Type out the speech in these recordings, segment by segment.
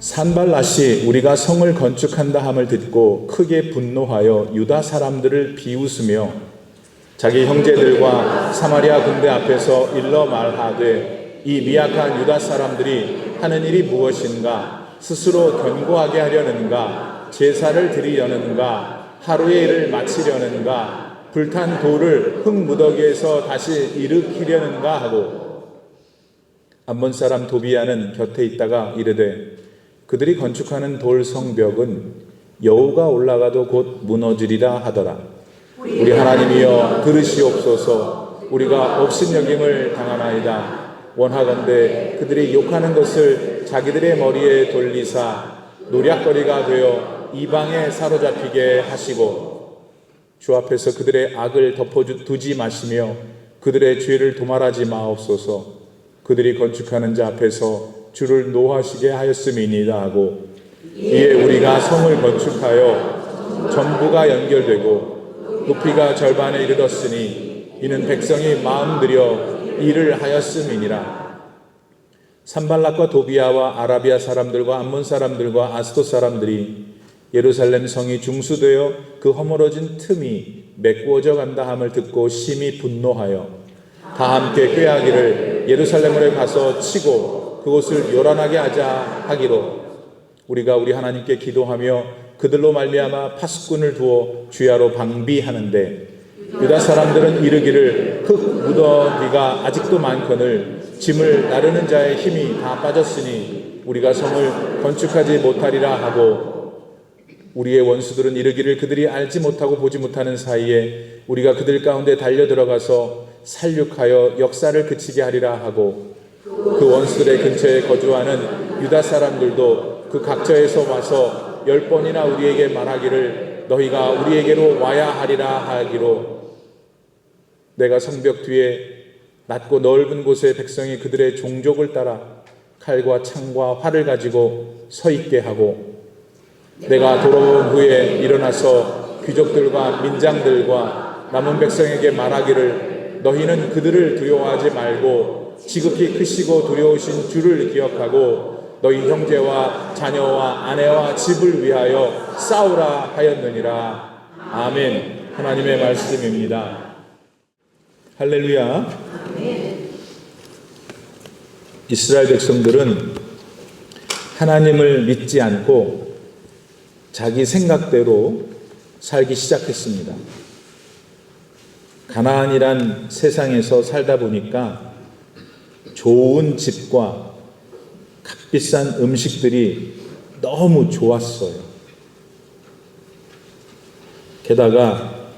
산발랏이 우리가 성을 건축한다 함을 듣고 크게 분노하여 유다 사람들을 비웃으며 자기 형제들과 사마리아 군대 앞에서 일러 말하되 이 미약한 유다 사람들이 하는 일이 무엇인가? 스스로 견고하게 하려는가? 제사를 드리려는가? 하루의 일을 마치려는가? 불탄 돌을 흙무더기에서 다시 일으키려는가 하고 암몬 사람 도비야는 곁에 있다가 이르되 그들이 건축하는 돌 성벽은 여우가 올라가도 곧 무너지리라 하더라. 우리 하나님이여 들으시옵소서. 우리가 업신여김을 당하나이다. 원하건대 그들이 욕하는 것을 자기들의 머리에 돌리사 노략거리가 되어 이방에 사로잡히게 하시고 주 앞에서 그들의 악을 덮어두지 마시며 그들의 죄를 도말하지 마옵소서. 그들이 건축하는 자 앞에서 주를 노하시게 하였음이니이다 하고 이에 우리가 성을 건축하여 전부가 연결되고 높이가 절반에 이르렀으니 이는 백성이 마음 들여 일을 하였음이니라. 산발락과 도비야와 아라비아 사람들과 암몬 사람들과 아스돗 사람들이 예루살렘 성이 중수되어 그 허물어진 틈이 메꾸어져 간다 함을 듣고 심히 분노하여 다 함께 꾀하기를 예루살렘으로 가서 치고 그곳을 요란하게 하자 하기로 우리가 우리 하나님께 기도하며 그들로 말미암아 파수꾼을 두어 주야로 방비하는데 유다 사람들은 이르기를 흙 무더기가 아직도 많거늘 짐을 나르는 자의 힘이 다 빠졌으니 우리가 성을 건축하지 못하리라 하고 우리의 원수들은 이르기를 그들이 알지 못하고 보지 못하는 사이에 우리가 그들 가운데 달려 들어가서 살육하여 역사를 그치게 하리라 하고 그 원수들의 근처에 거주하는 유다 사람들도 그 각처에서 와서 10번이나 우리에게 말하기를 너희가 우리에게로 와야 하리라 하기로 내가 성벽 뒤에 낮고 넓은 곳에 백성이 그들의 종족을 따라 칼과 창과 활을 가지고 서 있게 하고 내가 돌아온 후에 일어나서 귀족들과 민장들과 남은 백성에게 말하기를 너희는 그들을 두려워하지 말고 지극히 크시고 두려우신 주를 기억하고 너희 형제와 자녀와 아내와 집을 위하여 싸우라 하였느니라. 아멘. 하나님의 말씀입니다. 할렐루야. 이스라엘 백성들은 하나님을 믿지 않고 자기 생각대로 살기 시작했습니다. 가나안이란 세상에서 살다 보니까 좋은 집과 값비싼 음식들이 너무 좋았어요. 게다가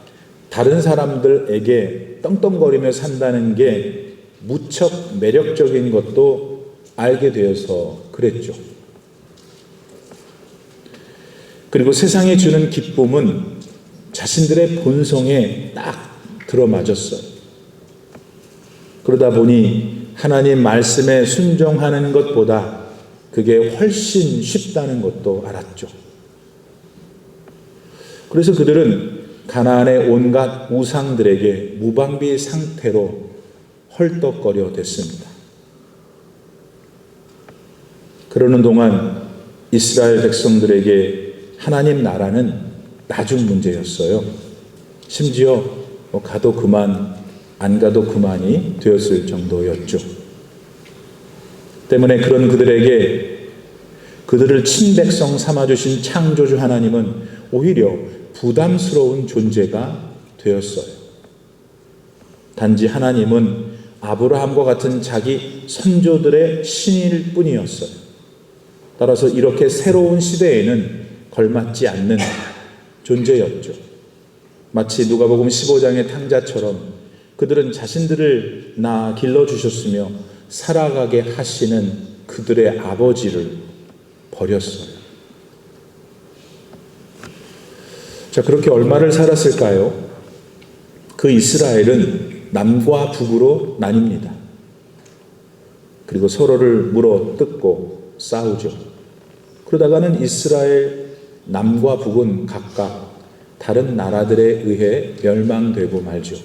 다른 사람들에게 떵떵거리며 산다는 게 무척 매력적인 것도 알게 되어서 그랬죠. 그리고 세상이 주는 기쁨은 자신들의 본성에 딱 들어맞았어요. 그러다 보니 하나님 말씀에 순종하는 것보다 그게 훨씬 쉽다는 것도 알았죠. 그래서 그들은 가나안의 온갖 우상들에게 무방비 상태로 헐떡거려 댔습니다. 그러는 동안 이스라엘 백성들에게 하나님 나라는 나중 문제였어요. 심지어 가도 그만 안 가도 그만이 되었을 정도였죠. 때문에 그런 그들에게 그들을 친백성 삼아주신 창조주 하나님은 오히려 부담스러운 존재가 되었어요. 단지 하나님은 아브라함과 같은 자기 선조들의 신일 뿐이었어요. 따라서 이렇게 새로운 시대에는 걸맞지 않는 존재였죠. 마치 누가복음 15장의 탕자처럼 그들은 자신들을 낳아 길러주셨으며 살아가게 하시는 그들의 아버지를 버렸어요. 자, 그렇게 얼마를 살았을까요? 그 이스라엘은 남과 북으로 나뉩니다. 그리고 서로를 물어 뜯고 싸우죠. 그러다가는 이스라엘 남과 북은 각각 다른 나라들에 의해 멸망되고 말죠.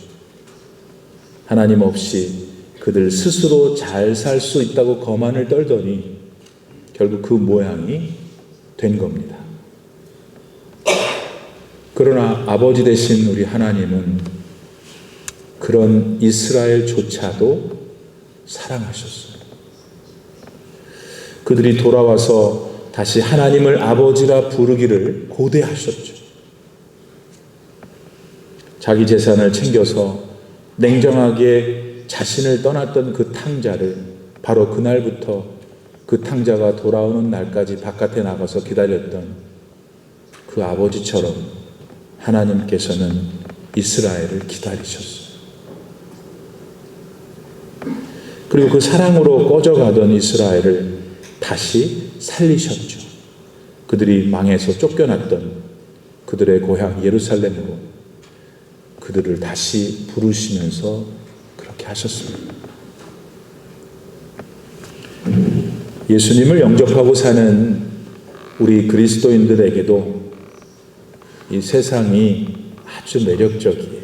하나님 없이 그들 스스로 잘 살 수 있다고 거만을 떨더니 결국 그 모양이 된 겁니다. 그러나 아버지 되신 우리 하나님은 그런 이스라엘조차도 사랑하셨어요. 그들이 돌아와서 다시 하나님을 아버지라 부르기를 고대하셨죠. 자기 재산을 챙겨서 냉정하게 자신을 떠났던 그 탕자를 바로 그날부터 그 탕자가 돌아오는 날까지 바깥에 나가서 기다렸던 그 아버지처럼 하나님께서는 이스라엘을 기다리셨어요. 그리고 그 사랑으로 꺼져가던 이스라엘을 다시 살리셨죠. 그들이 망해서 쫓겨났던 그들의 고향 예루살렘으로 그들을 다시 부르시면서 그렇게 하셨습니다. 예수님을 영접하고 사는 우리 그리스도인들에게도 이 세상이 아주 매력적이에요.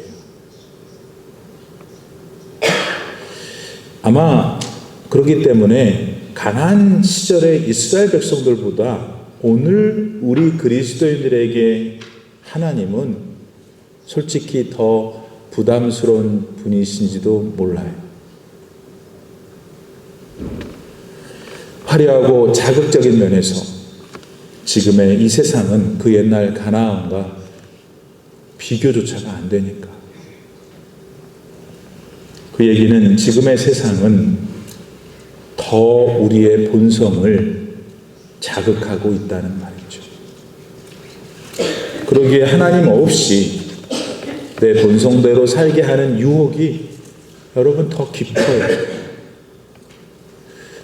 아마 그렇기 때문에 가나안 시절의 이스라엘 백성들보다 오늘 우리 그리스도인들에게 하나님은 솔직히 더 부담스러운 분이신지도 몰라요. 화려하고 자극적인 면에서 지금의 이 세상은 그 옛날 가나안과 비교조차가 안 되니까. 그 얘기는 지금의 세상은 더 우리의 본성을 자극하고 있다는 말이죠. 그러기에 하나님 없이 내 본성대로 살게 하는 유혹이 여러분 더 깊어요.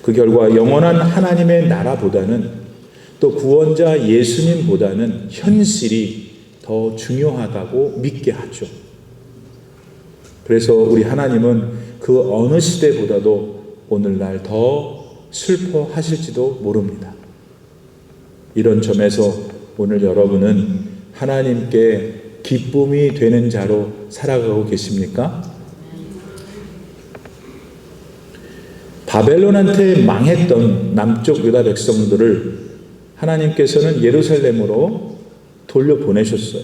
그 결과 영원한 하나님의 나라보다는 또 구원자 예수님보다는 현실이 더 중요하다고 믿게 하죠. 그래서 우리 하나님은 그 어느 시대보다도 오늘날 더 슬퍼하실지도 모릅니다. 이런 점에서 오늘 여러분은 하나님께 기쁨이 되는 자로 살아가고 계십니까? 바벨론한테 망했던 남쪽 유다 백성들을 하나님께서는 예루살렘으로 돌려보내셨어요.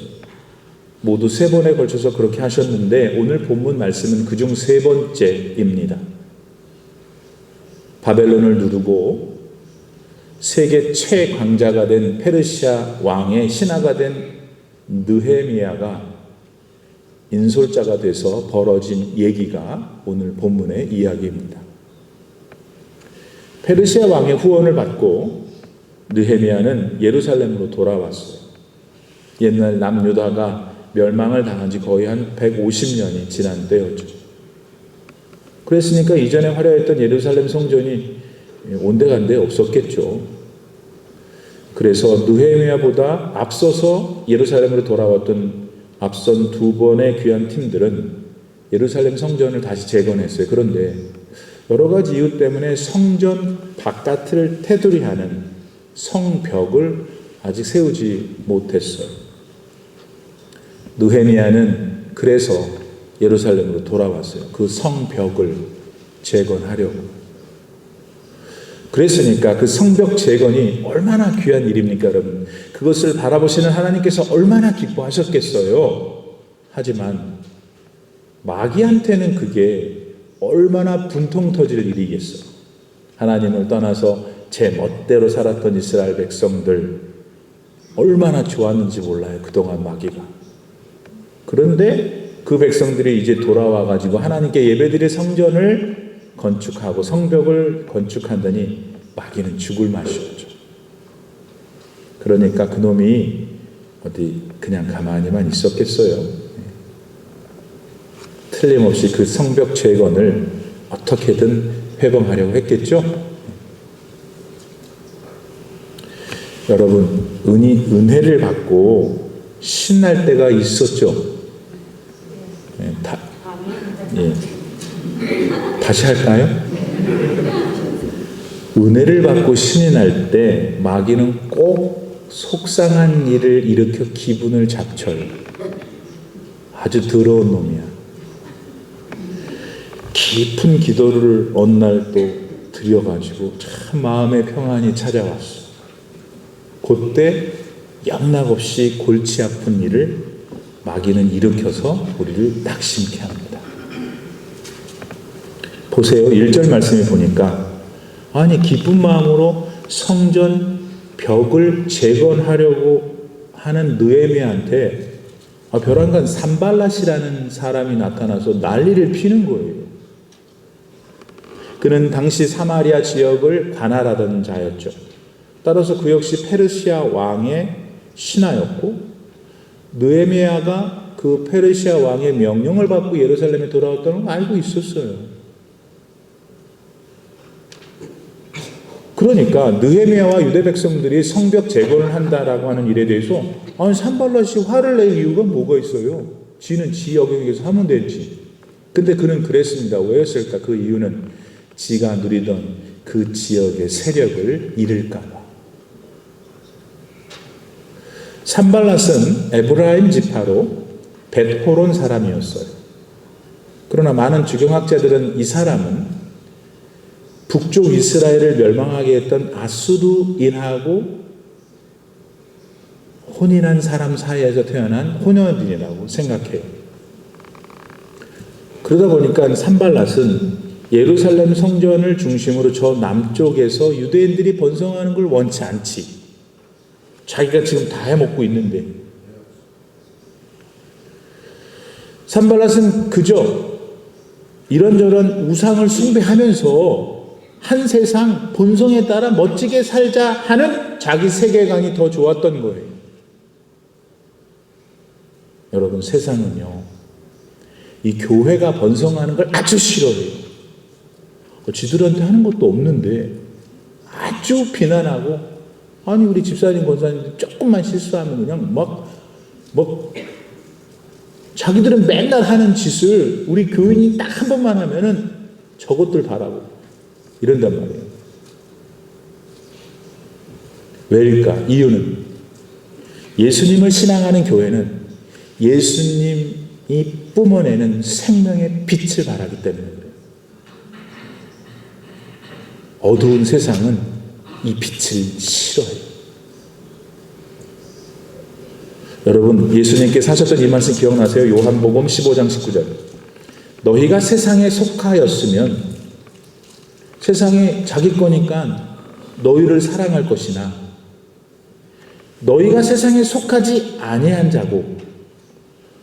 모두 3번에 걸쳐서 그렇게 하셨는데 오늘 본문 말씀은 그중 3번째입니다. 바벨론을 누르고 세계 최강자가 된 페르시아 왕의 신하가 된 느헤미야가 인솔자가 돼서 벌어진 얘기가 오늘 본문의 이야기입니다. 페르시아 왕의 후원을 받고 느헤미야는 예루살렘으로 돌아왔어요. 옛날 남유다가 멸망을 당한 지 거의 한 150년이 지난 때였죠. 그랬으니까 이전에 화려했던 예루살렘 성전이 온데간데 없었겠죠. 그래서 느헤미야보다 앞서서 예루살렘으로 돌아왔던 앞선 2번의 귀한 팀들은 예루살렘 성전을 다시 재건했어요. 그런데 여러 가지 이유 때문에 성전 바깥을 테두리하는 성벽을 아직 세우지 못했어요. 느헤미야는 그래서 예루살렘으로 돌아왔어요. 그 성벽을 재건하려고. 그랬으니까 그 성벽 재건이 얼마나 귀한 일입니까, 여러분? 그것을 바라보시는 하나님께서 얼마나 기뻐하셨겠어요. 하지만 마귀한테는 그게 얼마나 분통 터질 일이겠어. 하나님을 떠나서 제 멋대로 살았던 이스라엘 백성들 얼마나 좋았는지 몰라요, 그동안 마귀가. 그런데 그 백성들이 이제 돌아와가지고 하나님께 예배드릴 성전을 건축하고 성벽을 건축한다니 마귀는 죽을 맛이었죠. 그러니까 그놈이 어디 그냥 가만히만 있었겠어요. 틀림없이 그 성벽 재건을 어떻게든 회복하려고 했겠죠. 여러분, 은혜를 받고 신날 때가 있었죠. 다시 할까요? 은혜를 받고 신이 날 때 마귀는 꼭 속상한 일을 일으켜 기분을 잡쳐요. 아주 더러운 놈이야. 깊은 기도를 어느 날 또 드려가지고 참 마음의 평안이 찾아왔어. 그때 영락없이 골치 아픈 일을 마귀는 일으켜서 우리를 낙심케 합니다. 보세요. 1절 말씀에 보니까 아니 기쁜 마음으로 성전 벽을 재건하려고 하는 느헤미야한테 벼랑간 산발랏이라는 사람이 나타나서 난리를 피는 거예요. 그는 당시 사마리아 지역을 관할하던 자였죠. 따라서 그 역시 페르시아 왕의 신하였고 느헤미야가 그 페르시아 왕의 명령을 받고 예루살렘에 돌아왔다는 걸 알고 있었어요. 그러니까 느헤미야와 유대 백성들이 성벽 재건을 한다라고 하는 일에 대해서 아니 산발랏이 화를 낼 이유가 뭐가 있어요? 지는 지 영역에서 하면 되지. 근데 그는 그랬습니다. 왜였을까? 그 이유는 지가 누리던 그 지역의 세력을 잃을까 봐. 산발랏은 에브라임 지파로 벳호론 사람이었어요. 그러나 많은 주경학자들은 이 사람은 북쪽 이스라엘을 멸망하게 했던 아수르인하고 혼인한 사람 사이에서 태어난 혼혈인이라고 생각해요. 그러다 보니까 산발랏은 예루살렘 성전을 중심으로 저 남쪽에서 유대인들이 번성하는 걸 원치 않지. 자기가 지금 다 해먹고 있는데. 산발랏은 그저 이런저런 우상을 숭배하면서 한 세상 본성에 따라 멋지게 살자 하는 자기 세계관이 더 좋았던 거예요. 여러분, 세상은요, 이 교회가 번성하는 걸 아주 싫어해요. 지들한테 하는 것도 없는데 아주 비난하고, 아니 우리 집사님 권사님 조금만 실수하면 그냥 막 자기들은 맨날 하는 짓을 우리 교인이 딱 한 번만 하면은 저것들 바라고 이런단 말이에요. 왜일까? 이유는 예수님을 신앙하는 교회는 예수님이 뿜어내는 생명의 빛을 바라기 때문에 그래요. 어두운 세상은 이 빛을 싫어해요. 여러분, 예수님께서 하셨던 이 말씀 기억나세요? 요한복음 15장 19절. 너희가 세상에 속하였으면 세상이 자기 거니까 너희를 사랑할 것이나 너희가 세상에 속하지 아니한 자고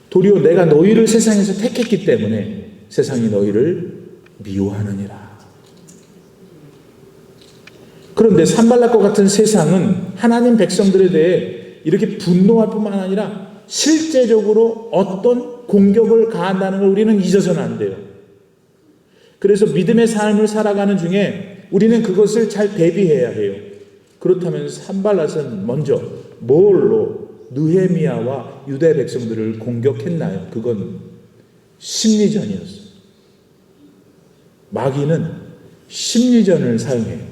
도리어 내가 너희를 세상에서 택했기 때문에 세상이 너희를 미워하느니라. 그런데 산발랏과 같은 세상은 하나님 백성들에 대해 이렇게 분노할 뿐만 아니라 실제적으로 어떤 공격을 가한다는 걸 우리는 잊어서는 안 돼요. 그래서 믿음의 삶을 살아가는 중에 우리는 그것을 잘 대비해야 해요. 그렇다면 산발랏은 먼저 뭘로 느헤미야와 유대 백성들을 공격했나요? 그건 심리전이었어요. 마귀는 심리전을 사용해요.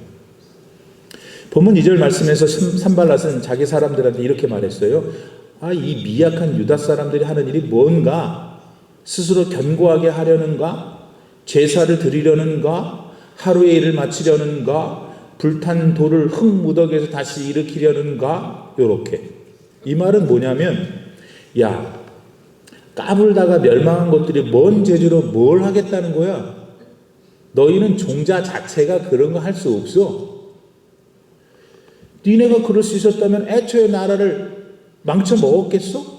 본문 2절 말씀에서 산발랏은 자기 사람들한테 이렇게 말했어요. 이 미약한 유다 사람들이 하는 일이 뭔가? 스스로 견고하게 하려는가? 제사를 드리려는가? 하루의 일을 마치려는가? 불탄 돌을 흙 무더기에서 다시 일으키려는가? 요렇게. 이 말은 뭐냐면, 야, 까불다가 멸망한 것들이 뭔 재주로 뭘 하겠다는 거야? 너희는 종자 자체가 그런 거 할 수 없어. 니네가 그럴 수 있었다면 애초에 나라를 망쳐 먹었겠어?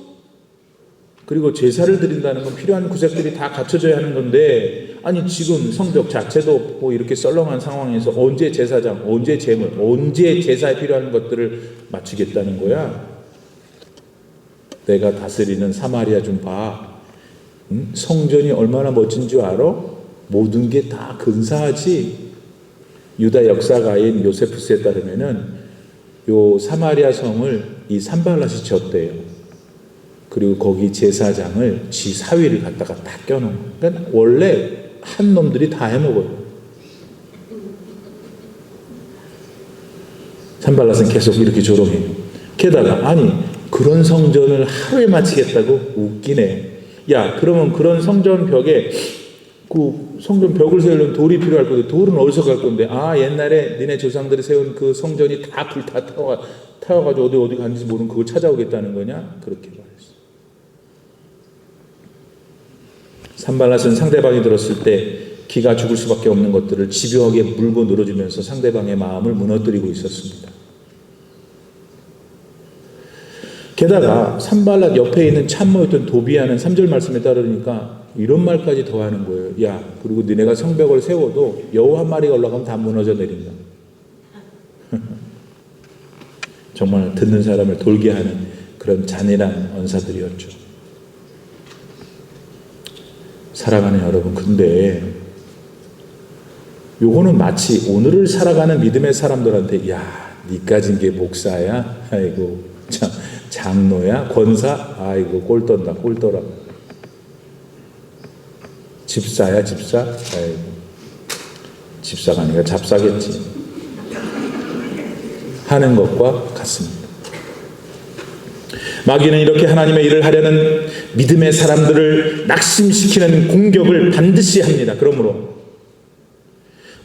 그리고 제사를 드린다는 건 필요한 구색들이 다 갖춰져야 하는 건데, 아니 지금 성벽 자체도 없고 이렇게 썰렁한 상황에서 언제 제사장, 언제 제물, 언제 제사에 필요한 것들을 맞추겠다는 거야? 내가 다스리는 사마리아 좀 봐. 성전이 얼마나 멋진 줄 알아? 모든 게 다 근사하지. 유다 역사가인 요세푸스에 따르면은 요 사마리아 성을 이 산발랏이 지었대요. 그리고 거기 제사장을 지 사위를 갖다가 딱 껴놓은 거예요. 그러니까 원래 한 놈들이 다 해먹어요. 산발랏은 계속 이렇게 조롱해요. 게다가 아니 그런 성전을 하루에 마치겠다고? 웃기네. 야, 그러면 그런 성전 벽에 그 성전 벽을 세우려면 돌이 필요할 건데 돌은 어디서 갈 건데? 아, 옛날에 니네 조상들이 세운 그 성전이 다 불 다 타와가지고 어디 갔는지 모르는 그걸 찾아오겠다는 거냐? 그렇게 말했어. 산발랏은 상대방이 들었을 때 기가 죽을 수밖에 없는 것들을 집요하게 물고 늘어주면서 상대방의 마음을 무너뜨리고 있었습니다. 게다가 산발랏 옆에 있는 참모였던 도비아는 3절 말씀에 따르니까 이런 말까지 더하는 거예요. 야, 그리고 너네가 성벽을 세워도 여우 한 마리가 올라가면 다 무너져 내린다. 정말 듣는 사람을 돌게 하는 그런 잔인한 언사들이었죠. 사랑하는 여러분, 근데 요거는 마치 오늘을 살아가는 믿음의 사람들한테 야, 니까진 게 목사야? 아이고 참, 장로야? 권사? 아이고 꼴 떤다, 꼴 떠라. 집사야, 집사? 아이고 집사가 아니라 잡사겠지 하는 것과 같습니다. 마귀는 이렇게 하나님의 일을 하려는 믿음의 사람들을 낙심시키는 공격을 반드시 합니다. 그러므로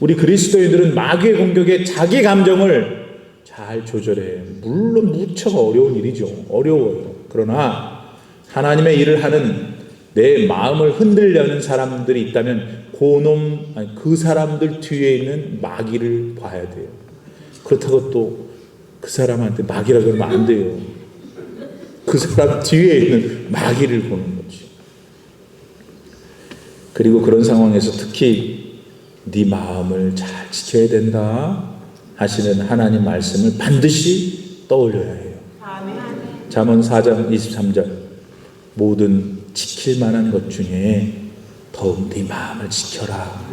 우리 그리스도인들은 마귀의 공격에 자기 감정을 잘 조절해요. 물론 무척 어려운 일이죠. 어려워요. 그러나 하나님의 일을 하는 내 마음을 흔들려는 사람들이 있다면 그 사람들 뒤에 있는 마귀를 봐야 돼요. 그렇다고 또 그 사람한테 마귀라 그러면 안 돼요. 그 사람 뒤에 있는 마귀를 보는 거지. 그리고 그런 상황에서 특히 네 마음을 잘 지켜야 된다 하시는 하나님 말씀을 반드시 떠올려야 해요. 잠언 4장 23절 모든 지킬 만한 것 중에 더욱 네 마음을 지켜라.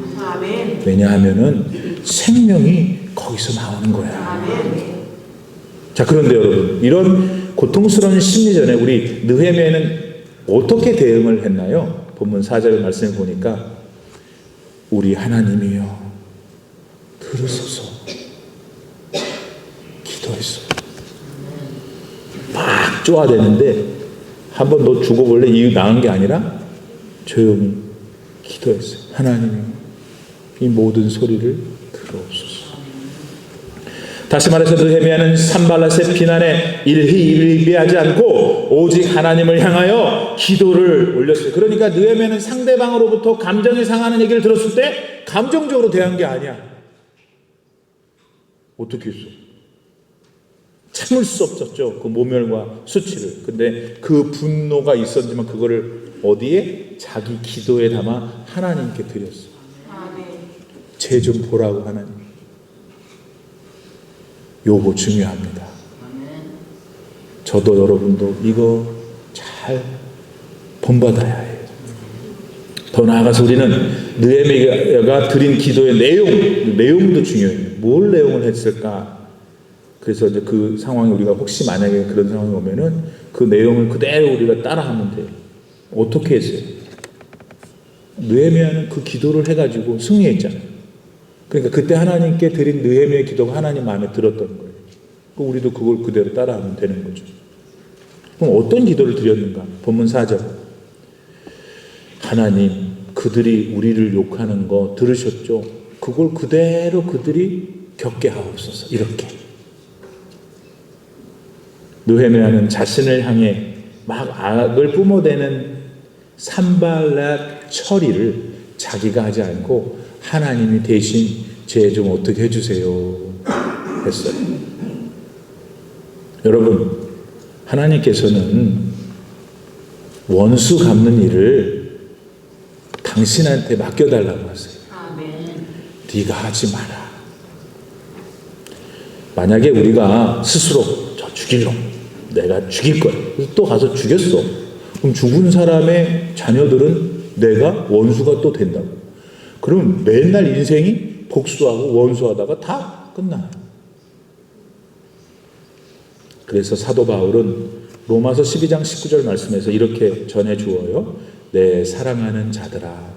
왜냐하면은 생명이 거기서 나오는 거야. 자, 그런데 여러분, 이런 고통스러운 심리전에 우리 느헤미야는 어떻게 대응을 했나요? 본문 4절 말씀을 보니까 우리 하나님이여 들으소서 기도했어. 막 쪼아대는데 한번 너 죽어볼래? 이유 나은 게 아니라 조용히 기도했어요. 하나님이여 이 모든 소리를 들어옵소서. 다시 말해서 느헤미야는 산발랏의 비난에 일희일비하지 않고 오직 하나님을 향하여 기도를 올렸어요. 그러니까 느헤미야는 상대방으로부터 감정이 상하는 얘기를 들었을 때 감정적으로 대한 게 아니야. 어떻게 했어? 참을 수 없었죠. 그 모멸과 수치를. 근데 그 분노가 있었지만 그거를 어디에? 자기 기도에 담아 하나님께 드렸어. 쟤 좀 보라고 하나님. 요거 중요합니다. 저도 여러분도 이거 잘 본받아야 해요. 더 나아가서 우리는 느헤미야가 드린 기도의 내용도 중요해요. 뭘 내용을 했을까? 그래서 이제 그 상황이 우리가 혹시 만약에 그런 상황이 오면은 그 내용을 그대로 우리가 따라하면 돼요. 어떻게 했어요? 느헤미야는 그 기도를 해가지고 승리했잖아요. 그러니까 그때 하나님께 드린 느헤미야의 기도가 하나님 마음에 들었던 거예요. 우리도 그걸 그대로 따라하면 되는 거죠. 그럼 어떤 기도를 드렸는가? 본문 4절. 하나님, 그들이 우리를 욕하는 거 들으셨죠? 그걸 그대로 그들이 겪게 하옵소서. 이렇게. 느헤미야는 자신을 향해 막 악을 뿜어대는 산발랏 처리를 자기가 하지 않고 하나님이 대신 쟤 좀 어떻게 해주세요 했어요. 여러분, 하나님께서는 원수 갚는 일을 당신한테 맡겨달라고 하세요. 네가 하지 마라. 만약에 우리가 스스로 저 죽일 놈 내가 죽일 거야. 그래서 또 가서 죽였어. 그럼 죽은 사람의 자녀들은 내가 원수가 또 된다고. 그럼 맨날 인생이 복수하고 원수하다가 다 끝나요. 그래서 사도 바울은 로마서 12장 19절 말씀에서 이렇게 전해주어요. 내 사랑하는 자들아,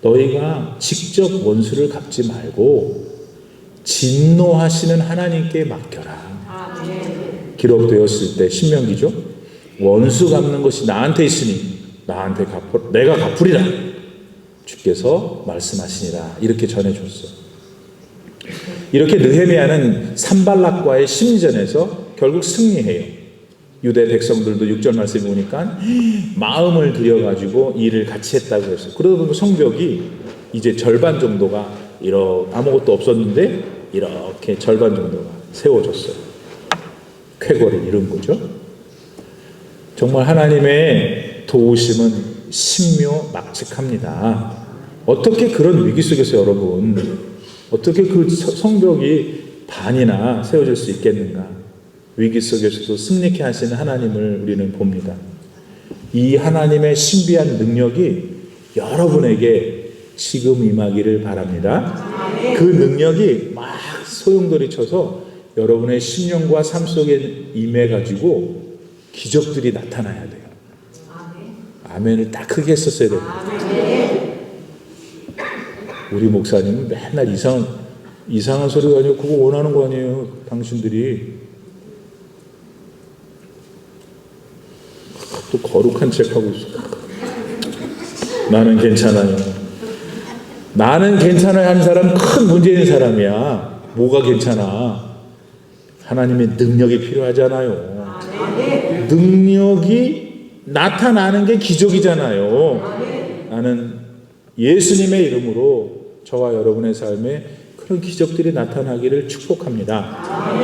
너희가 직접 원수를 갚지 말고 진노하시는 하나님께 맡겨라. 기록되었을 때 신명기죠. 원수 갚는 것이 나한테 있으니 나한테 내가 갚으리라. 주께서 말씀하시니라 이렇게 전해줬어요. 이렇게 느헤미야는 산발락과의 심리전에서 결국 승리해요. 유대 백성들도 6절 말씀에 보니까 마음을 들여가지고 일을 같이 했다고 했어요. 그러다 보면 성벽이 이제 절반 정도가 이렇게 아무것도 없었는데 이렇게 절반 정도가 세워졌어요. 쾌거를 이룬 거죠. 정말 하나님의 도우심은 신묘막측합니다. 어떻게 그런 위기 속에서 여러분 어떻게 그 성벽이 반이나 세워질 수 있겠는가? 위기 속에서도 승리케 하시는 하나님을 우리는 봅니다. 이 하나님의 신비한 능력이 여러분에게 지금 임하기를 바랍니다. 그 능력이 막 소용돌이 쳐서 여러분의 심령과 삶 속에 임해가지고 기적들이 나타나야 돼요. 아멘을 딱 크게 했었어야 돼요. 우리 목사님은 맨날 이상한 소리가 아니고 그거 원하는 거 아니에요. 당신들이. 또 거룩한 책 하고 있어. 나는 괜찮아요. 나는 괜찮아요 하는 사람 큰 문제 있는 사람이야. 뭐가 괜찮아? 하나님의 능력이 필요하잖아요. 능력이 나타나는 게 기적이잖아요. 나는 예수님의 이름으로 저와 여러분의 삶에 그런 기적들이 나타나기를 축복합니다.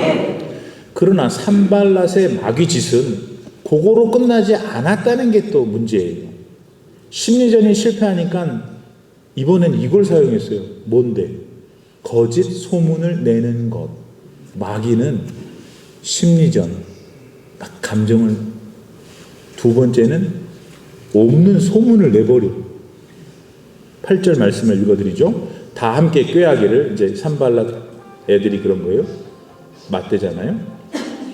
그러나 산발랏의 마귀 짓은 그거로 끝나지 않았다는 게 또 문제예요. 심리전이 실패하니까 이번엔 이걸 사용했어요. 뭔데? 거짓 소문을 내는 것. 마귀는 심리전, 막 감정을, 두 번째는 없는 소문을 내버려. 8절 말씀을 읽어드리죠. 다 함께 꾀하기를, 이제 산발랏 애들이 그런 거예요. 맞대잖아요.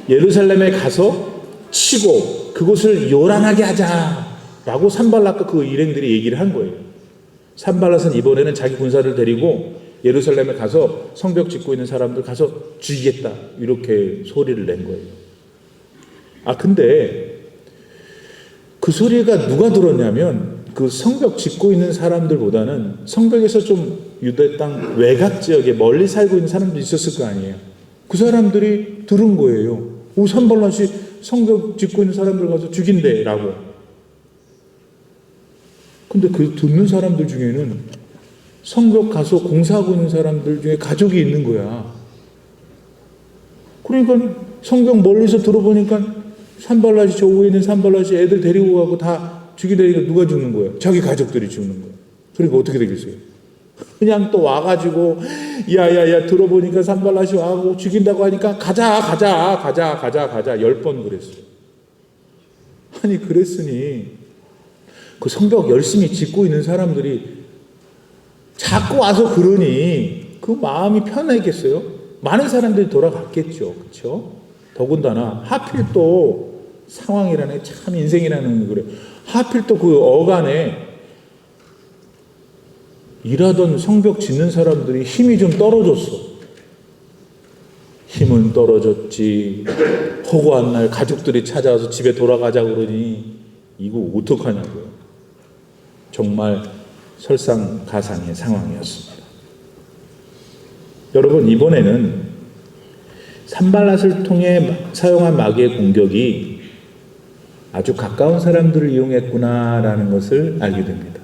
예루살렘에 가서 치고 그곳을 요란하게 하자라고 산발랏과 그 일행들이 얘기를 한 거예요. 산발랏은 이번에는 자기 군사를 데리고 예루살렘에 가서 성벽 짓고 있는 사람들 가서 죽이겠다 이렇게 소리를 낸 거예요. 근데 그 소리가 누가 들었냐면 그 성벽 짓고 있는 사람들보다는 성벽에서 좀 유대 땅 외곽 지역에 멀리 살고 있는 사람들이 있었을 거 아니에요. 그 사람들이 들은 거예요. 산발랏이 성벽 짓고 있는 사람들 가서 죽인대 라고. 근데 그 듣는 사람들 중에는 성벽 가서 공사하고 있는 사람들 중에 가족이 있는 거야. 그러니까 성벽 멀리서 들어보니까 산발랏이 저 위에 있는 산발랏이 애들 데리고 가고 다 죽이다니까 누가 죽는 거예요? 자기 가족들이 죽는 거예요. 그러니까 어떻게 되겠어요? 그냥 또 와가지고 야야야 들어보니까 산발랏이 와고 죽인다고 하니까 가자 10번 그랬어요. 아니 그랬으니 그 성벽 열심히 짓고 있는 사람들이 자꾸 와서 그러니 그 마음이 편하겠어요? 많은 사람들이 돌아갔겠죠. 그렇죠? 더군다나 하필 또 상황이라는 참 인생이라는 그래. 하필 또 그 어간에 일하던 성벽 짓는 사람들이 힘이 좀 떨어졌어. 힘은 떨어졌지. 허구한 날 가족들이 찾아와서 집에 돌아가자 그러니 이거 어떡하냐고요. 정말 설상가상의 상황이었습니다. 여러분 이번에는 산발랏을 통해 사용한 마귀의 공격이 아주 가까운 사람들을 이용했구나라는 것을 알게 됩니다.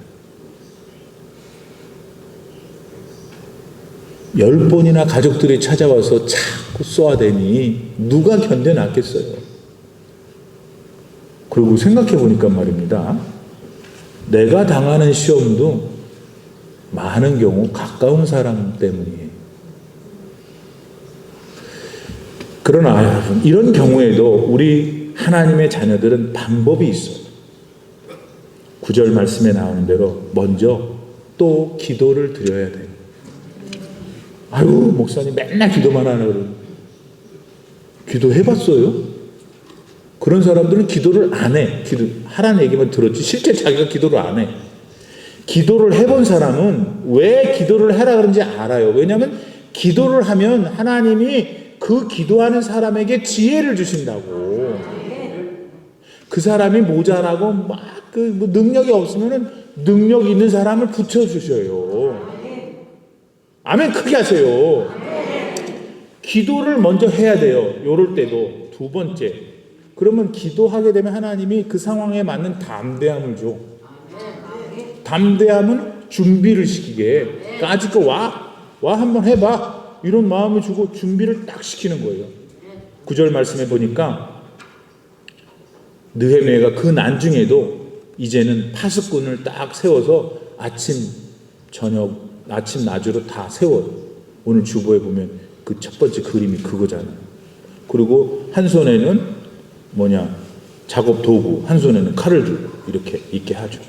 10번이나 가족들이 찾아와서 자꾸 쏘아대니 누가 견뎌놨겠어요. 그리고 생각해 보니까 말입니다. 내가 당하는 시험도 많은 경우 가까운 사람 때문이에요. 그러나 여러분 이런 경우에도 우리 하나님의 자녀들은 방법이 있어요. 9절 말씀에 나오는 대로 먼저 또 기도를 드려야 돼요. 아유 목사님 맨날 기도만 하나 그러고 기도해봤어요? 그런 사람들은 기도를 안 해. 하라는 얘기만 들었지 실제 자기가 기도를 안 해. 기도를 해본 사람은 왜 기도를 해라 그런지 알아요. 왜냐하면 기도를 하면 하나님이 그 기도하는 사람에게 지혜를 주신다고. 그 사람이 모자라고 막 뭐 능력이 없으면은 능력 있는 사람을 붙여주셔요. 아멘 크게 하세요. 기도를 먼저 해야 돼요. 요럴 때도. 두 번째, 그러면 기도하게 되면 하나님이 그 상황에 맞는 담대함을 줘. 담대함은 준비를 시키게. 까짓 거 와 한번 해봐, 이런 마음을 주고 준비를 딱 시키는 거예요. 9절 말씀해 보니까 느헤미야가 그 난중에도 이제는 파수꾼을 딱 세워서 아침 낮으로 다 세워요. 오늘 주보에 보면 그 첫 번째 그림이 그거잖아요. 그리고 한 손에는 작업 도구, 한 손에는 칼을 들고 이렇게 있게 하죠.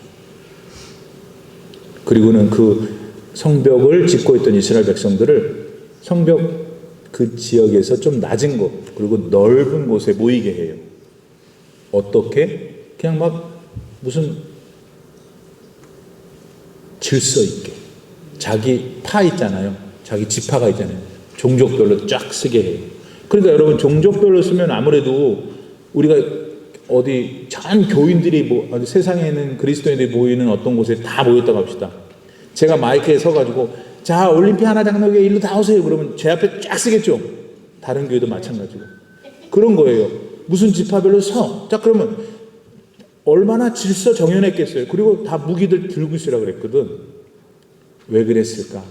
그리고는 그 성벽을 짓고 있던 이스라엘 백성들을 성벽 그 지역에서 좀 낮은 곳, 그리고 넓은 곳에 모이게 해요. 어떻게? 그냥 막 무슨 질서 있게. 자기 파 있잖아요. 자기 지파가 있잖아요. 종족별로 쫙 쓰게 해요. 그러니까 여러분, 종족별로 쓰면 아무래도 우리가 어디 전 교인들이 세상에는 그리스도인들이 모이는 어떤 곳에 다 모였다고 합시다. 제가 마이크에 서가지고 자, 올림픽 하나 장로교회 일로 다 오세요. 그러면 제 앞에 쫙 쓰겠죠. 다른 교회도 마찬가지고. 그런 거예요. 무슨 지파별로 서. 자, 그러면 얼마나 질서 정연했겠어요. 그리고 다 무기들 들고 있으라고 그랬거든. 왜 그랬을까?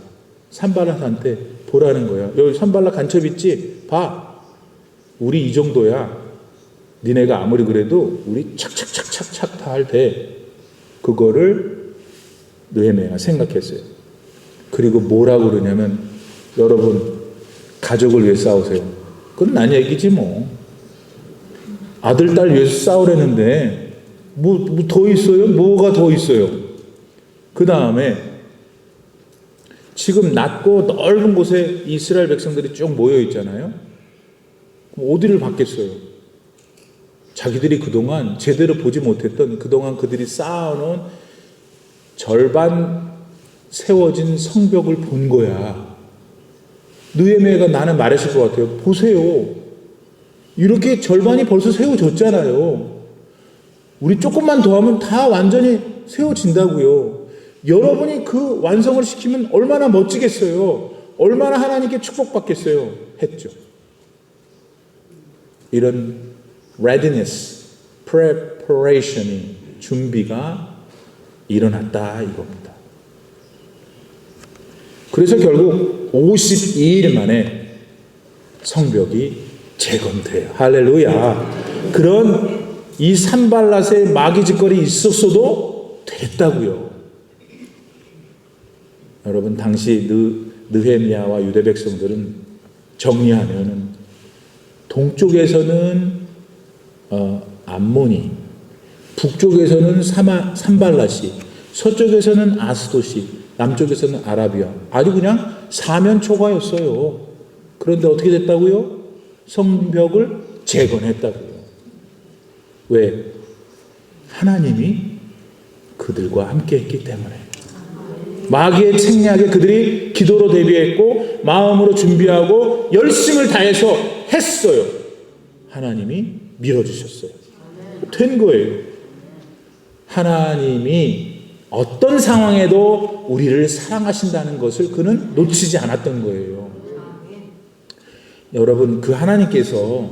산발락한테 보라는 거야. 여기 산발락 간첩 있지? 봐. 우리 이 정도야. 니네가 아무리 그래도 우리 착착착착착 다 할 때. 그거를 느헤미야가 생각했어요. 그리고 뭐라고 그러냐면, 여러분 가족을 위해 싸우세요. 그건 난 얘기지 뭐. 아들 딸 위해서 싸우려는데 뭐 더 있어요? 뭐가 더 있어요? 그 다음에 지금 낮고 넓은 곳에 이스라엘 백성들이 쭉 모여 있잖아요. 어디를 받겠어요? 자기들이 그동안 제대로 보지 못했던, 그동안 그들이 쌓아놓은 절반 세워진 성벽을 본 거야. 느헤미야가 나는 말했을 것 같아요. 보세요. 이렇게 절반이 벌써 세워졌잖아요. 우리 조금만 더 하면 다 완전히 세워진다고요. 여러분이 그 완성을 시키면 얼마나 멋지겠어요. 얼마나 하나님께 축복받겠어요. 했죠. 이런 readiness, preparation이, 준비가 일어났다 이겁니다. 그래서 결국 52일 만에 성벽이 재건돼요. 할렐루야. 그런 이 산발랏의 마귀짓거리 있었어도 됐다고요. 여러분, 당시 느헤미야와 유대 백성들은 정리하면은 동쪽에서는 암몬이, 북쪽에서는 산발랏이, 서쪽에서는 아스돗이, 남쪽에서는 아라비아. 아주 그냥 사면초가였어요. 그런데 어떻게 됐다고요? 성벽을 재건했다고요. 왜? 하나님이 그들과 함께 했기 때문에. 마귀의 책략에 그들이 기도로 대비했고 마음으로 준비하고 열심을 다해서 했어요. 하나님이 밀어주셨어요. 된 거예요. 하나님이 어떤 상황에도 우리를 사랑하신다는 것을 그는 놓치지 않았던 거예요. 여러분, 그 하나님께서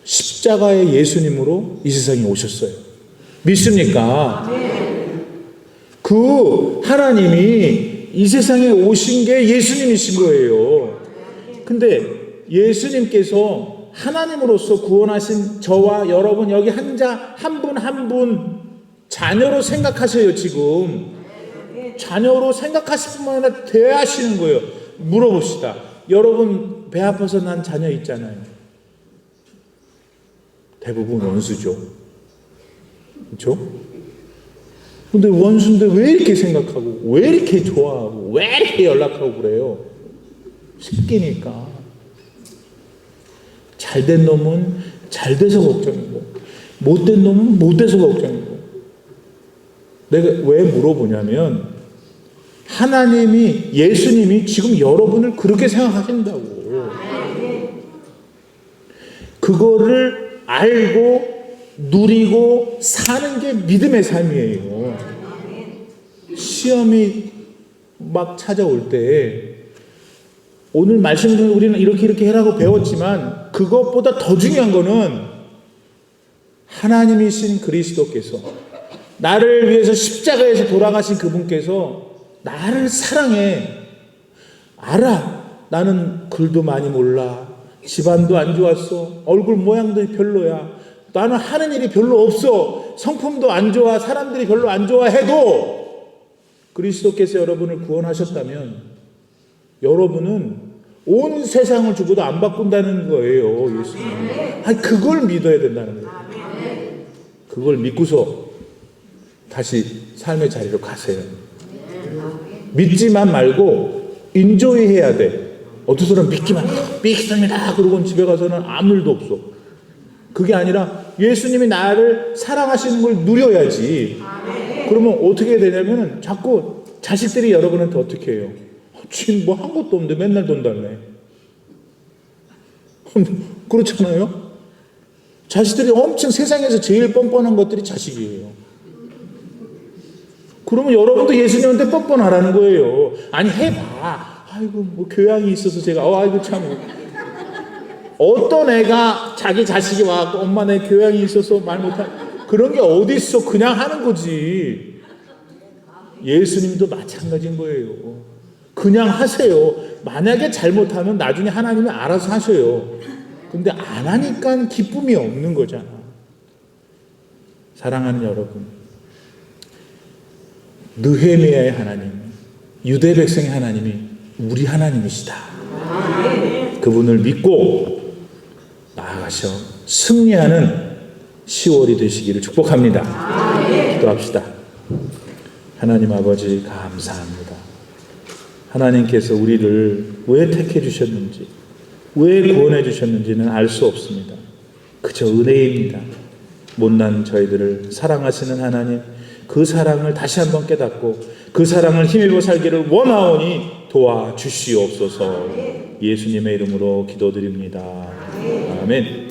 십자가의 예수님으로 이 세상에 오셨어요. 믿습니까? 그 하나님이 이 세상에 오신 게 예수님이신 거예요. 근데 예수님께서 하나님으로서 구원하신 저와 여러분, 여기 한 분 한 분 자녀로 생각하세요. 지금 자녀로 생각하실 뿐만 아니라 대하시는 거예요. 물어봅시다. 여러분 배 아파서 난 자녀 있잖아요. 대부분 원수죠. 그렇죠? 근데 원수인데 왜 이렇게 생각하고, 왜 이렇게 좋아하고, 왜 이렇게 연락하고 그래요? 새끼니까. 잘된 놈은 잘돼서 걱정이고, 못된 놈은 못돼서 걱정이고. 내가 왜 물어보냐면, 하나님이, 예수님이 지금 여러분을 그렇게 생각하신다고. 그거를 알고 누리고 사는 게 믿음의 삶이에요. 시험이 막 찾아올 때 오늘 말씀 중에 우리는 이렇게 해라고 배웠지만 그것보다 더 중요한 거는 하나님이신 그리스도께서 나를 위해서 십자가에서 돌아가신 그분께서 나를 사랑해. 알아. 나는 글도 많이 몰라. 집안도 안 좋았어. 얼굴 모양도 별로야. 나는 하는 일이 별로 없어. 성품도 안 좋아. 사람들이 별로 안 좋아해도 그리스도께서 여러분을 구원하셨다면 여러분은 온 세상을 주고도 안 바꾼다는 거예요. 예수님. 아니, 그걸 믿어야 된다는 거예요. 그걸 믿고서 다시 삶의 자리로 가세요. 믿지만 말고 인조이 해야 돼. 어떤 사람 믿습니다. 그러고는 집에 가서는 아무 일도 없어. 그게 아니라 예수님이 나를 사랑하시는 걸 누려야지. 그러면 어떻게 해야 되냐면 자꾸 자식들이 여러분한테 어떻게 해요? 지금 뭐 한 것도 없는데 맨날 돈 달래. 그렇잖아요? 자식들이 엄청 세상에서 제일 뻔뻔한 것들이 자식이에요. 그러면 여러분도 예수님한테 뻔뻔하라는 거예요. 아니, 해봐. 아이고, 뭐 교양이 있어서 제가, 아이고, 참. 어떤 애가 자기 자식이 와갖고 엄마 내 교양이 있어서 말 못한, 그런 게 어디 있어. 그냥 하는 거지. 예수님도 마찬가지인 거예요. 그냥 하세요. 만약에 잘못하면 나중에 하나님이 알아서 하셔요. 근데 안 하니까 기쁨이 없는 거잖아. 사랑하는 여러분, 느헤미야의 하나님, 유대 백성의 하나님이 우리 하나님이시다. 그분을 믿고 나아가셔 승리하는 10월이 되시기를 축복합니다. 기도합시다. 하나님 아버지 감사합니다. 하나님께서 우리를 왜 택해 주셨는지, 왜 구원해 주셨는지는 알 수 없습니다. 그저 은혜입니다. 못난 저희들을 사랑하시는 하나님, 그 사랑을 다시 한번 깨닫고 그 사랑을 힘입어 살기를 원하오니 도와주시옵소서. 예수님의 이름으로 기도드립니다. 아멘.